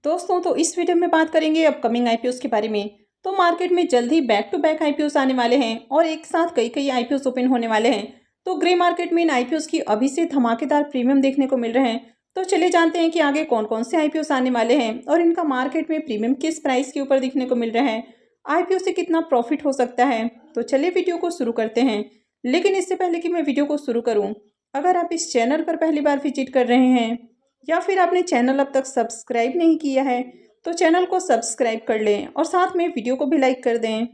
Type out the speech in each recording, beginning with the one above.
दोस्तों तो इस वीडियो में बात करेंगे अपकमिंग आईपीओस के बारे में। तो मार्केट में जल्द ही बैक टू बैक आईपीओस आने वाले हैं और एक साथ कई कई आईपीओस ओपन होने वाले हैं। तो ग्रे मार्केट में इन आईपीओस की अभी से धमाकेदार प्रीमियम देखने को मिल रहे हैं। तो चलिए जानते हैं कि आगे कौन कौन से आईपीओस आने वाले हैं और इनका मार्केट में प्रीमियम किस प्राइस के ऊपर देखने को मिल रहा है, आईपीओ से कितना प्रॉफिट हो सकता है। तो चलिए वीडियो को शुरू करते हैं। लेकिन इससे पहले कि मैं वीडियो को शुरू करूँ, अगर आप इस चैनल पर पहली बार विजिट कर रहे हैं या फिर आपने चैनल अब तक सब्सक्राइब नहीं किया है तो चैनल को सब्सक्राइब कर लें और साथ में वीडियो को भी लाइक कर दें।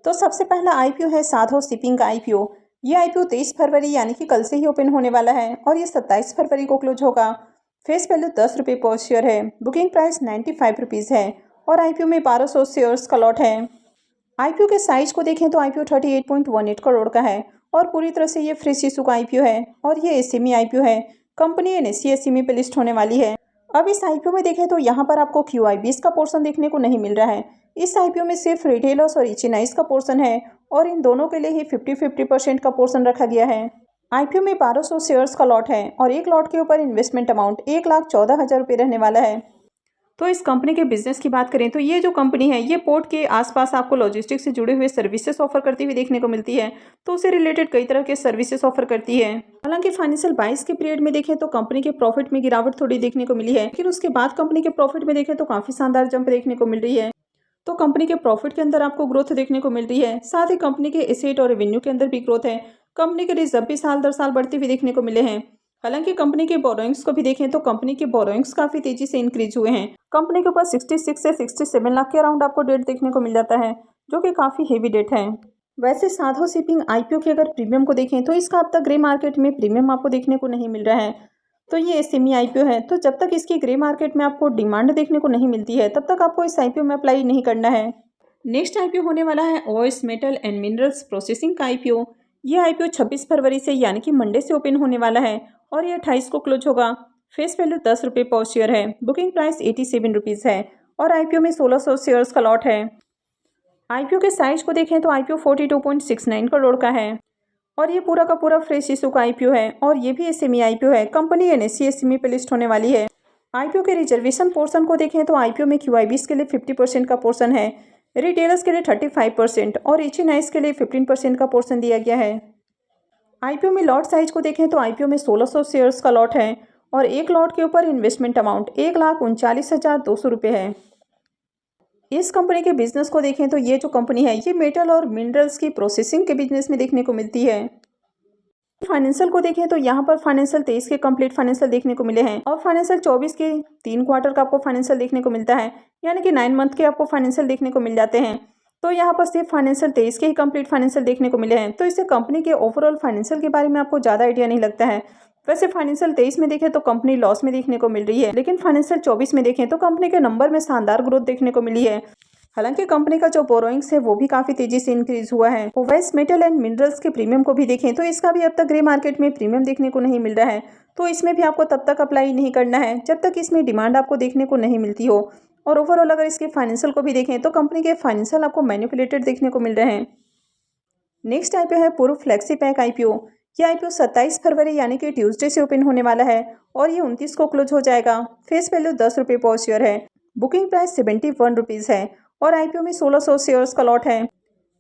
तो सबसे पहला आईपीओ है साधो शिपिंग का आईपीओ। ये आईपीओ 23 फरवरी यानी कि कल से ही ओपन होने वाला है और ये 27 फरवरी को क्लोज होगा। फेस वैल्यू 10 रुपये पर शेयर है। बुकिंग प्राइस 95 रुपीज़ है और आईपीओ में 1200 शेयर्स का लॉट है। आईपीओ के साइज को देखें तो आईपीओ 38.18 करोड़ का है और पूरी तरह से ये फ्रेश इशू का आईपीओ है और ये एसएमई आईपीओ है। कंपनी एनएसई एसएमई पे लिस्ट होने वाली है। अब इस आईपीओ में देखें तो यहाँ पर आपको क्यूआईबीएस का पोर्शन देखने को नहीं मिल रहा है। इस आईपीओ में सिर्फ रिटेलर्स और एचएनआईज का पोर्शन है और इन दोनों के लिए ही 50-50% का पोर्शन रखा गया है। आईपीओ में 1200 शेयर्स का लॉट है और एक लॉट के ऊपर इन्वेस्टमेंट अमाउंट 1,14,000 रुपये रहने वाला है। तो इस कंपनी के बिजनेस की बात करें तो ये जो कंपनी है ये पोर्ट के आसपास आपको लॉजिस्टिक्स से जुड़े हुए सर्विसेज ऑफर करती हुई देखने को मिलती है। तो उससे रिलेटेड कई तरह के सर्विसेज ऑफर करती है। हालांकि फाइनेंशियल 22 के पीरियड में देखें तो कंपनी के प्रॉफिट में गिरावट थोड़ी देखने को मिली है, लेकिन उसके बाद कंपनी के प्रॉफिट में देखें तो काफी शानदार जंप देखने को मिल रही है। तो कंपनी के प्रॉफिट के अंदर आपको ग्रोथ देखने को मिल रही है, साथ ही कंपनी के एसेट और रेवेन्यू के अंदर भी ग्रोथ है। कंपनी के रिजर्व भी साल दर साल बढ़ते हुए देखने को मिले हैं। हालांकि कंपनी के बोरोइंग्स को भी देखें तो कंपनी के बोरोइंग्स काफी तेजी से इंक्रीज हुए हैं। कंपनी के ऊपर 66 से 67 लाख के अराउंड आपको डेट देखने को मिल जाता है, जो कि काफी हेवी डेट है। वैसे साधो शिपिंग आईपीओ के अगर प्रीमियम को देखें तो इसका अब तक ग्रे मार्केट में प्रीमियम आपको देखने को नहीं मिल रहा है। तो ये एसएमई आईपीओ है, तो जब तक इसकी ग्रे मार्केट में आपको डिमांड देखने को नहीं मिलती है तब तक आपको इस आईपीओ में अप्लाई नहीं करना है। नेक्स्ट आईपीओ होने वाला है OS metal and minerals processing का आईपीओ। ये आईपीओ 26 फरवरी से यानी कि मंडे से ओपन होने वाला है और ये 28 को क्लोज होगा। फेस वैल्यू 10 रुपये पर शेयर है। बुकिंग प्राइस 87 रुपीज़ है और आईपीओ में 1600 शेयर्स का लॉट है। आईपीओ के साइज को देखें तो आईपीओ 42.69 करोड़ का है और ये पूरा का पूरा फ्रेश इशू का आईपीओ है और ये भी एसएमई आईपीओ है। कंपनी एनएसई एसएमई पे लिस्ट होने वाली है। आईपीओ के रिजर्वेशन पोर्शन को देखें तो आईपीओ में क्यूआईबीएस के लिए 50% का पोर्शन है, रिटेलर्स के लिए 35% और एचएनआईज के लिए 15% का पोर्शन दिया गया है। आईपीओ में लॉट साइज को देखें तो आईपीओ में 1600 शेयर्स का लॉट है और एक लॉट के ऊपर इन्वेस्टमेंट अमाउंट 1,39,200 रुपये है। इस कंपनी के बिजनेस को देखें तो ये जो कंपनी है ये मेटल और मिनरल्स की प्रोसेसिंग के बिजनेस में देखने को मिलती है। फाइनेंशियल को देखें तो यहाँ पर फाइनेंशियल 23 के कंप्लीट फाइनेंशियल देखने को मिले हैं और फाइनेंशियल 24 के 3 क्वार्टर का आपको फाइनेंशियल देखने को मिलता है, यानी कि 9 मंथ के आपको फाइनेंशियल देखने को मिल जाते हैं। तो यहाँ पर सिर्फ फाइनेंशियल 23 के ही कंप्लीट फाइनेंशियल देखने को मिले हैं, तो इससे कंपनी के ओवरऑल फाइनेंशियल के बारे में आपको ज़्यादा आइडिया नहीं लगता है। वैसे फाइनेंशियल 23 में देखें तो कंपनी लॉस में देखने को मिल रही है, लेकिन फाइनेंशियल 24 में देखें तो कंपनी के नंबर में शानदार ग्रोथ देखने को मिली है। हालांकि कंपनी का जो बोरोइंग्स है वो भी काफी तेजी से इंक्रीज हुआ है। ओवैस मेटल एंड मिनरल्स के प्रीमियम को भी देखें तो इसका भी अब तक ग्रे मार्केट में प्रीमियम देखने को नहीं मिल रहा है, तो इसमें भी आपको तब तक अप्लाई नहीं करना है जब तक इसमें डिमांड आपको देखने को नहीं मिलती हो। और ओवरऑल अगर इसके फाइनेंशियल को भी देखें तो कंपनी के फाइनेंशियल आपको मैनिपुलेटेड देखने को मिल रहे हैं। नेक्स्ट आईपीओ है पूर्व फ्लेक्सी पैक आईपीओ। ये आईपीओ 27 फरवरी यानी कि ट्यूसडे से ओपन होने वाला है और ये 29 को क्लोज हो जाएगा। फेस वैल्यू 10 रुपये पर शेयर है। बुकिंग प्राइस 71 रुपीज़ है और आईपीओ में 1600 शेयर्स का लॉट है।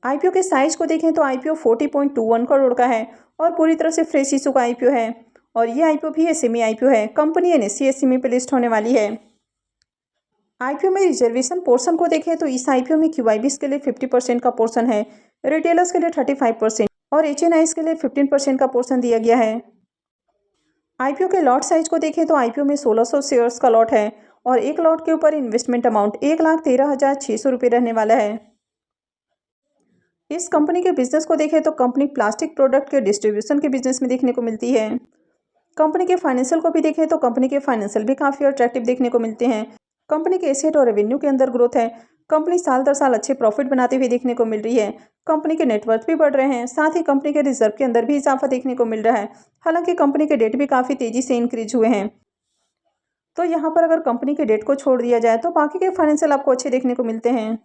आईपीओ के साइज को देखें तो आईपीओ 40.21 करोड़ का है और पूरी तरह से फ्रेश इशू का आईपीओ है और ये आईपीओ भी एसएमई आईपीओ है। कंपनी एनएसई एसएमई पे लिस्ट होने वाली है। आईपीओ में रिजर्वेशन पोर्शन को देखें तो इस आईपीओ में क्यूआईबीएस के लिए 50% का पोर्शन है, रिटेलर्स के लिए 35% और एचएनआईज के लिए 15% का पोर्शन दिया गया है। आईपीओ के लॉट साइज को देखें तो आईपीओ में 1600 शेयर्स का लॉट है और एक लॉट के ऊपर इन्वेस्टमेंट अमाउंट 1,13,600 रुपये रहने वाला है। इस कंपनी के बिजनेस को देखें तो कंपनी प्लास्टिक प्रोडक्ट के डिस्ट्रीब्यूशन के बिजनेस में देखने को मिलती है। कंपनी के फाइनेंशियल को भी देखें तो कंपनी के फाइनेंशियल भी काफ़ी अट्रैक्टिव देखने को मिलते हैं। कंपनी के एसेट और रेवेन्यू के अंदर ग्रोथ है। कंपनी साल दर साल अच्छे प्रॉफिट बनाते हुए देखने को मिल रही है। कंपनी के नेटवर्थ भी बढ़ रहे हैं, साथ ही कंपनी के रिजर्व के अंदर भी इजाफा देखने को मिल रहा है। हालांकि कंपनी के डेट भी काफ़ी तेजी से इंक्रीज हुए हैं। तो यहाँ पर अगर कंपनी के डेट को छोड़ दिया जाए तो बाकी के फाइनेंशियल आपको अच्छे देखने को मिलते हैं।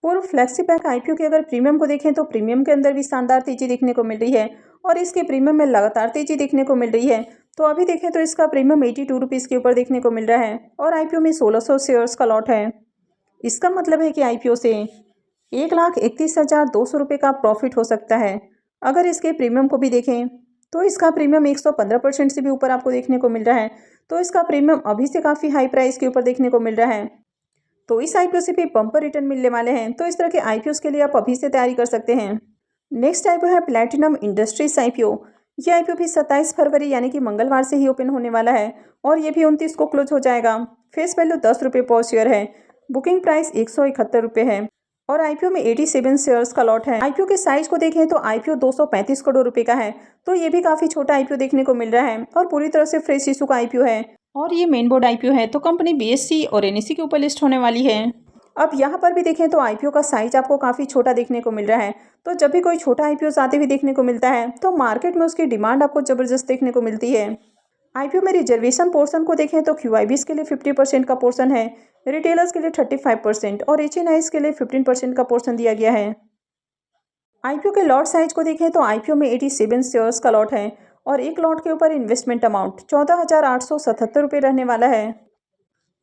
पूर्व फ्लेक्सी बैंक आईपीओ के अगर प्रीमियम को देखें तो प्रीमियम के अंदर भी शानदार तेजी देखने को मिल रही है और इसके प्रीमियम में लगातार तेजी देखने को मिल रही है। तो अभी देखें तो इसका प्रीमियम 82 रुपीज़ के ऊपर देखने को मिल रहा है और आईपीओ में 1600 शेयर्स का लॉट है। इसका मतलब है कि आईपीओ से 1,31,200 रुपये का प्रॉफिट हो सकता है। अगर इसके प्रीमियम को भी देखें तो इसका प्रीमियम 115% से भी ऊपर आपको देखने को मिल रहा है। तो इसका प्रीमियम अभी से काफ़ी हाई प्राइस के ऊपर देखने को मिल रहा है। तो इस आईपीओ से भी बम्पर रिटर्न मिलने वाले हैं। तो इस तरह के आईपीओ के लिए आप अभी से तैयारी कर सकते हैं। नेक्स्ट आईपीओ है प्लैटिनम इंडस्ट्रीज आईपीओ। ये आईपीओ भी 27 फरवरी यानी कि मंगलवार से ही ओपन होने वाला है और ये भी 29 को क्लोज हो जाएगा। फेस वैल्यू 10 रुपये पर शेयर है। बुकिंग प्राइस 171 रुपये है और आईपीओ में 87 शेयर्स का लॉट है। आईपीओ के साइज को देखें तो आईपीओ 235 करोड़ रुपए का है। तो ये भी काफ़ी छोटा आईपीओ देखने को मिल रहा है और पूरी तरह से फ्रेश इशू का आईपीओ है और ये मेन बोर्ड आईपीओ है। तो कंपनी बीएससी और एनएससी के ऊपर लिस्ट होने वाली है। अब यहाँ पर भी देखें तो आईपीओ का साइज आपको काफ़ी छोटा देखने को मिल रहा है। तो जब भी कोई छोटा आईपीओ आते हुए देखने को मिलता है तो मार्केट में उसकी डिमांड आपको ज़बरदस्त देखने को मिलती है। आईपीओ में रिजर्वेशन पोर्शन को देखें तो क्यूआईबीज के लिए 50% का पोर्शन है, रिटेलर्स के लिए 35% और एचएनआईज के लिए 15% का पोर्शन दिया गया है। आईपीओ के लॉट साइज को देखें तो आईपीओ में 87 शेयर्स का लॉट है और एक लॉट के ऊपर इन्वेस्टमेंट अमाउंट 14,877 रुपये रहने वाला है।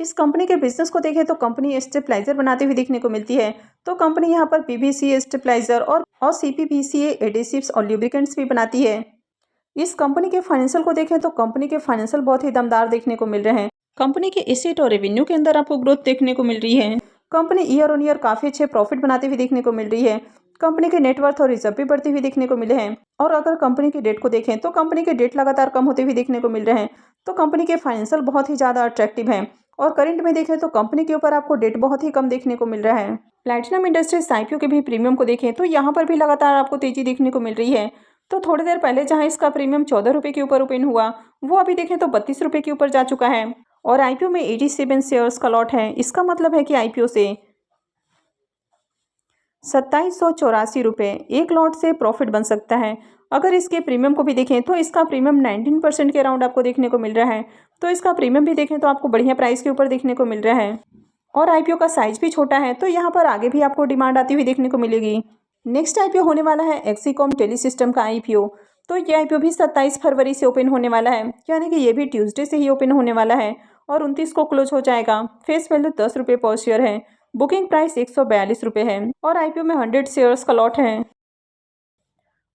इस कंपनी के बिजनेस को देखें तो कंपनी स्टेबलाइजर बनाते हुए देखने को मिलती है। तो कंपनी यहाँ पर पीवीसी स्टेबलाइजर और सीपीवीसी एडेसिव्स और ल्यूब्रिकेंट्स भी बनाती है। इस कंपनी के फाइनेंशियल को देखें तो कंपनी के फाइनेंशियल बहुत ही दमदार देखने को मिल रहे हैं। कंपनी के एसेट और रेवेन्यू के अंदर आपको ग्रोथ देखने को मिल रही है। कंपनी ईयर ऑन ईयर काफ़ी अच्छे प्रॉफिट बनाते हुए देखने को मिल रही है। कंपनी के नेटवर्थ और रिजर्व भी बढ़ते हुए देखने को मिले हैं और अगर कंपनी की डेट को देखें तो कंपनी के डेट लगातार कम होते हुए देखने को मिल रहे हैं। तो कंपनी के फाइनेंशियल बहुत ही ज़्यादा अट्रैक्टिव हैं और करंट में देखें तो कंपनी के ऊपर आपको डेट बहुत ही कम देखने को मिल रहा है। प्लैटिनम इंडस्ट्रीज आईपीओ के भी प्रीमियम को देखें तो यहाँ पर भी लगातार आपको तेजी देखने को मिल रही है। तो थोड़ी देर पहले जहाँ इसका प्रीमियम 14 रुपये के ऊपर ओपन हुआ वो अभी देखें तो 32 रुपये के ऊपर जा चुका है और आईपीओ में 87 शेयर्स का लॉट है। इसका मतलब है कि आईपीओ से 2784 रुपये एक लॉट से प्रॉफिट बन सकता है। अगर इसके प्रीमियम को भी देखें तो इसका प्रीमियम 19% के अराउंड आपको देखने को मिल रहा है। तो इसका प्रीमियम भी देखें तो आपको बढ़िया प्राइस के ऊपर देखने को मिल रहा है और आईपीओ का साइज भी छोटा है। तो यहाँ पर आगे भी आपको डिमांड आती हुई देखने को मिलेगी। नेक्स्ट आईपीओ होने वाला है एक्सीकॉम टेलीसिस्टम का आईपीओ। तो ये आईपीओ भी 27 फरवरी से ओपन होने वाला है यानी कि ये भी ट्यूसडे से ही ओपन होने वाला है और 29 को क्लोज हो जाएगा। फेस वैल्यू 10 रुपये पर शेयर है। बुकिंग प्राइस 142 रुपये है और आईपीओ में 100 शेयर्स का लॉट है।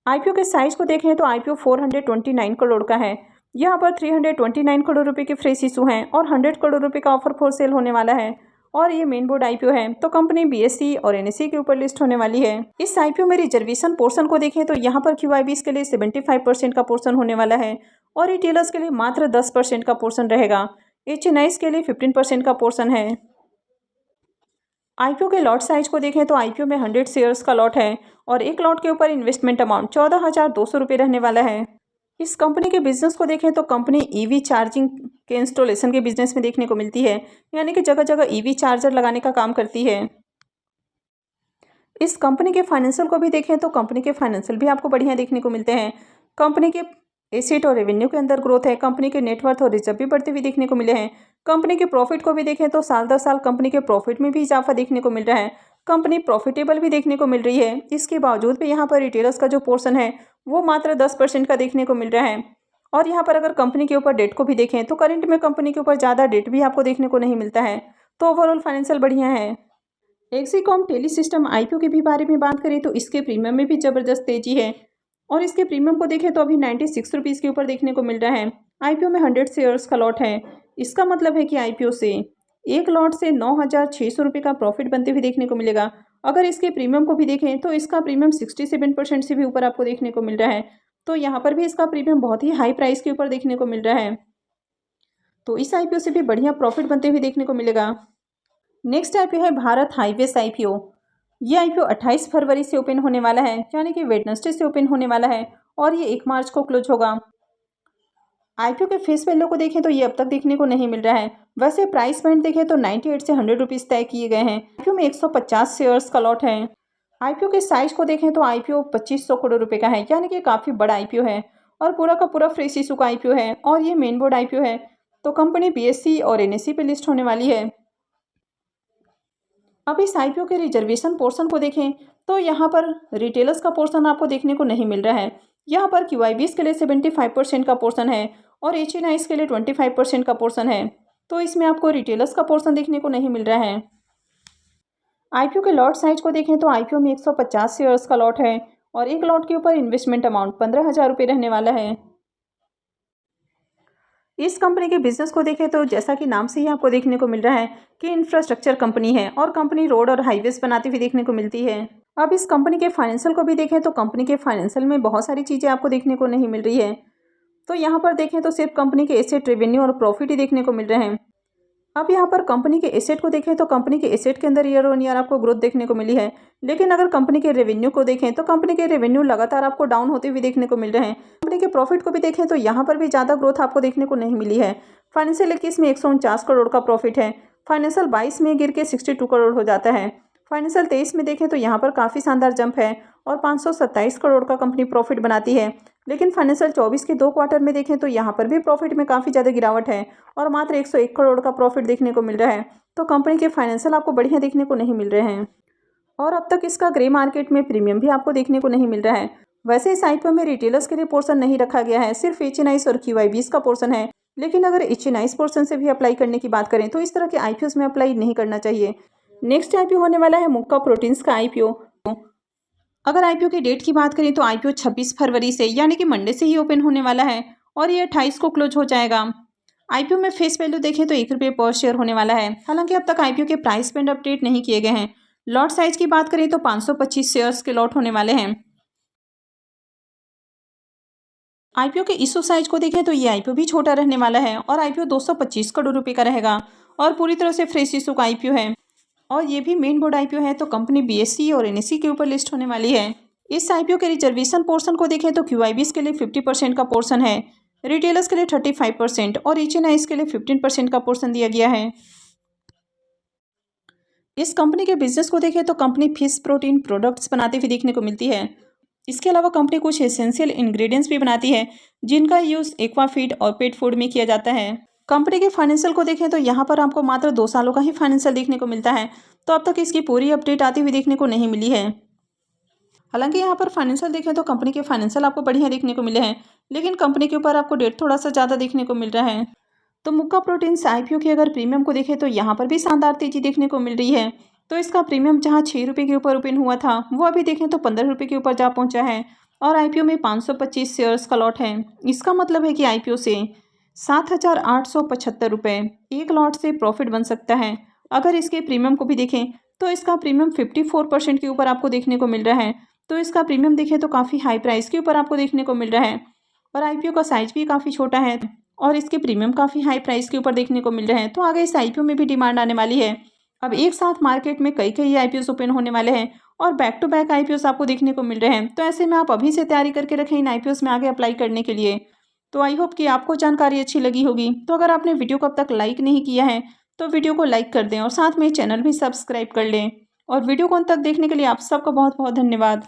आईपीओ के साइज को देखें तो आईपीओ 429 करोड़ का है। यहाँ पर 329 करोड़ रुपए के फ्रेश इशू हैं और 100 करोड़ रुपए का ऑफर फॉर सेल होने वाला है और ये मेन बोर्ड आईपीओ है। तो कंपनी बीएससी और एनएससी के ऊपर लिस्ट होने वाली है। इस आईपीओ में रिजर्वेशन पोर्शन को देखें तो यहाँ पर क्यूआईबीज के लिए 75% का पोर्शन होने वाला है और रिटेलर्स के लिए मात्र 10% का पोर्शन रहेगा। एचएनआईज के लिए 15% का पोर्शन है। आईपीओ के लॉट साइज को देखें तो आईपीओ में 100 शेयर्स का लॉट है और एक लॉट के ऊपर इन्वेस्टमेंट अमाउंट 14,200 रुपये रहने वाला है। इस कंपनी के बिजनेस को देखें तो कंपनी ईवी चार्जिंग के इंस्टॉलेशन के बिजनेस में देखने को मिलती है यानी कि जगह जगह ईवी चार्जर लगाने का काम करती है। इस कंपनी के फाइनेंशियल को भी देखें तो कंपनी के फाइनेंशियल भी आपको बढ़िया देखने को मिलते हैं। कंपनी के एसेट और रेवेन्यू के अंदर ग्रोथ है। कंपनी के नेटवर्थ और रिजर्व भी बढ़ते हुए देखने को मिले हैं। कंपनी के प्रॉफिट को भी देखें तो साल दर साल कंपनी के प्रॉफिट में भी इजाफा देखने को मिल रहा है। कंपनी प्रॉफिटेबल भी देखने को मिल रही है। इसके बावजूद भी यहाँ पर रिटेलर्स का जो पोर्शन है वो मात्र 10% का देखने को मिल रहा है और यहाँ पर अगर कंपनी के ऊपर डेट को भी देखें तो करंट में कंपनी के ऊपर ज़्यादा डेट भी आपको देखने को नहीं मिलता है। तो ओवरऑल फाइनेंशियल बढ़िया है। एक्सीकॉम टेलीसिस्टम आईपीओ के भी बारे में बात करें तो इसके प्रीमियम में भी ज़बरदस्त तेजी है और इसके प्रीमियम को देखें तो अभी 96 रुपीज़ के ऊपर देखने को मिल रहा है। आईपीओ में 100 शेयर्स का लॉट है। इसका मतलब है कि आईपीओ से एक लॉट से 9,600 रुपये का प्रॉफिट बनते हुए देखने को मिलेगा। अगर इसके प्रीमियम को भी देखें तो इसका प्रीमियम 67% से भी ऊपर आपको देखने को मिल रहा है। तो यहाँ पर भी इसका प्रीमियम बहुत ही हाई प्राइस के ऊपर देखने को मिल रहा है। तो इस आईपीओ से भी बढ़िया प्रॉफिट बनते हुए देखने को मिलेगा। नेक्स्ट आईपीओ है भारत हाईवेज आईपीओ। ये आईपीओ 28 फरवरी से ओपन होने वाला है यानी कि वेडनेसडे से ओपन होने वाला है और ये 1 मार्च को क्लोज होगा। आईपीओ के फेस वैल्यू को देखें तो ये अब तक देखने को नहीं मिल रहा है। वैसे प्राइस बैंड देखें तो 98 से 100 रुपीज़ तय किए गए हैं। आईपीओ में 150 शेयर्स का लॉट है। आईपीओ के साइज को देखें तो आईपीओ 2500 करोड़ रुपए का है यानी कि काफ़ी बड़ा आईपीओ है और पूरा का पूरा फ्रेश इशू का आईपीओ है और ये मेन बोर्ड आईपीओ है। तो कंपनी बीएससी और एनएससी पे लिस्ट होने वाली है। अब इस आईपीओ के रिजर्वेशन पोर्शन को देखें तो यहाँ पर रिटेलर्स का पोर्शन आपको देखने को नहीं मिल रहा है। यहाँ पर क्यूआईबीज के लिए 75% का पोर्शन है और एचएनआईज के लिए 25% का पोर्शन है। तो इसमें आपको रिटेलर्स का पोर्शन देखने को नहीं मिल रहा है। आईपीओ के लॉट साइज को देखें तो आईपीओ में 150 शेयर्स का लॉट है और एक लॉट के ऊपर इन्वेस्टमेंट अमाउंट 15,000 रुपये रहने वाला है। इस कंपनी के बिजनेस को देखें तो जैसा कि नाम से ही आपको देखने को मिल रहा है कि इंफ्रास्ट्रक्चर कंपनी है और कंपनी रोड और हाईवेज बनाती हुई देखने को मिलती है। अब इस कंपनी के फाइनेंशियल को भी देखें तो कंपनी के फाइनेंशियल में बहुत सारी चीज़ें आपको देखने को नहीं मिल रही है। तो यहाँ पर देखें तो सिर्फ कंपनी के एसेट, रेवेन्यू और प्रॉफिट ही देखने को मिल रहे हैं। अब यहाँ पर कंपनी के एसेट को देखें तो कंपनी के एसेट के अंदर ईयर ऑन ईयर आपको ग्रोथ देखने को मिली है, लेकिन अगर कंपनी के रेवेन्यू को देखें तो कंपनी के रेवेन्यू लगातार आपको डाउन होते हुए देखने को मिल रहे हैं। कंपनी के प्रॉफिट को भी देखें तो यहाँ पर भी ज़्यादा ग्रोथ आपको देखने को नहीं मिली है। फाइनेंशियल 21 में 149 करोड़ का प्रॉफिट है, फाइनेंशियल 22 में गिर के 62 करोड़ हो जाता है। फाइनेंशियल 23 में देखें तो यहाँ पर काफ़ी शानदार जंप है और 527 करोड़ का कंपनी प्रॉफिट बनाती है, लेकिन फाइनेंशियल 24 के 2 क्वार्टर में देखें तो यहाँ पर भी प्रॉफिट में काफ़ी ज़्यादा गिरावट है और मात्र 101 करोड़ का प्रॉफिट देखने को मिल रहा है। तो कंपनी के फाइनेंशियल आपको बढ़िया देखने को नहीं मिल रहे हैं और अब तक इसका ग्रे मार्केट में प्रीमियम भी आपको देखने को नहीं मिल रहा है। वैसे इस आईपीओ में रिटेलर्स के लिए पोर्शन नहीं रखा गया है, सिर्फ एचएनआईज और क्यूआईबीज का पोर्शन है, लेकिन अगर एचएनआईज पोर्शन से भी अप्लाई करने की बात करें तो इस तरह के आईपीओज में अप्लाई नहीं करना चाहिए। नेक्स्ट आईपीओ होने वाला है मुक्का प्रोटीन्स का आईपीओ। अगर आईपीओ की डेट की बात करें तो आईपीओ 26 फरवरी से यानी कि मंडे से ही ओपन होने वाला है और ये 28 को क्लोज हो जाएगा। आईपीओ में फेस वैल्यू देखें तो 1 रुपये पर शेयर होने वाला है। हालांकि अब तक आईपीओ के प्राइस बैंड अपडेट नहीं किए गए हैं। लॉट साइज की बात करें तो 525 शेयर्स के लॉट होने वाले हैं। आईपीओ के इशू साइज को देखें तो ये आईपीओ भी छोटा रहने वाला है और आईपीओ 225 करोड़ रुपए का रहेगा और पूरी तरह से फ्रेश इशू का आईपीओ है और ये भी मेन बोर्ड आईपीओ है। तो कंपनी बीएसई और एनएसई के ऊपर लिस्ट होने वाली है। इस आईपीओ के रिजर्वेशन पोर्शन को देखें तो क्यूआईबीज के लिए 50% का पोर्शन है, रिटेलर्स के लिए 35% और एचएनआईज के लिए 15% का पोर्शन दिया गया है। इस कंपनी के बिजनेस को देखें तो कंपनी फिश प्रोटीन प्रोडक्ट्स बनाती हुई देखने को मिलती है। इसके अलावा कंपनी कुछ एसेंशियल इंग्रेडिएंट्स भी बनाती है जिनका यूज़ एक्वा फीड और पेट फूड में किया जाता है। कंपनी के फाइनेंशियल को देखें तो यहाँ पर आपको मात्र 2 सालों का ही फाइनेंशियल देखने को मिलता है, तो अब तक इसकी पूरी अपडेट आती हुई देखने को नहीं मिली है। हालांकि यहाँ पर फाइनेंशियल देखें तो कंपनी के फाइनेंशियल आपको बढ़िया देखने को मिले हैं, लेकिन कंपनी के ऊपर आपको डेट थोड़ा सा ज़्यादा देखने को मिल रहा है। तो मुक्का प्रोटीन्स आईपीओ के अगर प्रीमियम को देखें तो यहाँ पर भी शानदार तेजी देखने को मिल रही है। तो इसका प्रीमियम जहाँ 6 रुपये के ऊपर ओपन हुआ था वो अभी देखें तो 15 रुपये के ऊपर जा पहुँचा है और आईपीओ में 525 शेयर्स का लॉट है। इसका मतलब है कि आईपीओ से 7,875 रुपये एक लॉट से प्रॉफिट बन सकता है। अगर इसके प्रीमियम को भी देखें तो इसका प्रीमियम 54% के ऊपर आपको देखने को मिल रहा है। तो इसका प्रीमियम देखें तो काफ़ी हाई प्राइस के ऊपर आपको देखने को मिल रहा है और आईपीओ का साइज भी काफ़ी छोटा है और इसके प्रीमियम काफ़ी हाई प्राइस के ऊपर देखने को मिल रहे हैं। तो आगे इस आईपीओ में भी डिमांड आने वाली है। अब एक साथ मार्केट में कई आईपीओ ओपन होने वाले हैं और बैक टू बैक आईपीओ आपको देखने को मिल रहे हैं। तो ऐसे में आप अभी से तैयारी करके रखें इन आईपीओ में आगे अप्लाई करने के लिए। तो आई होप कि आपको जानकारी अच्छी लगी होगी। तो अगर आपने वीडियो को अब तक लाइक नहीं किया है तो वीडियो को लाइक कर दें और साथ में चैनल भी सब्सक्राइब कर लें। और वीडियो को अंत तक देखने के लिए आप सबका बहुत बहुत धन्यवाद।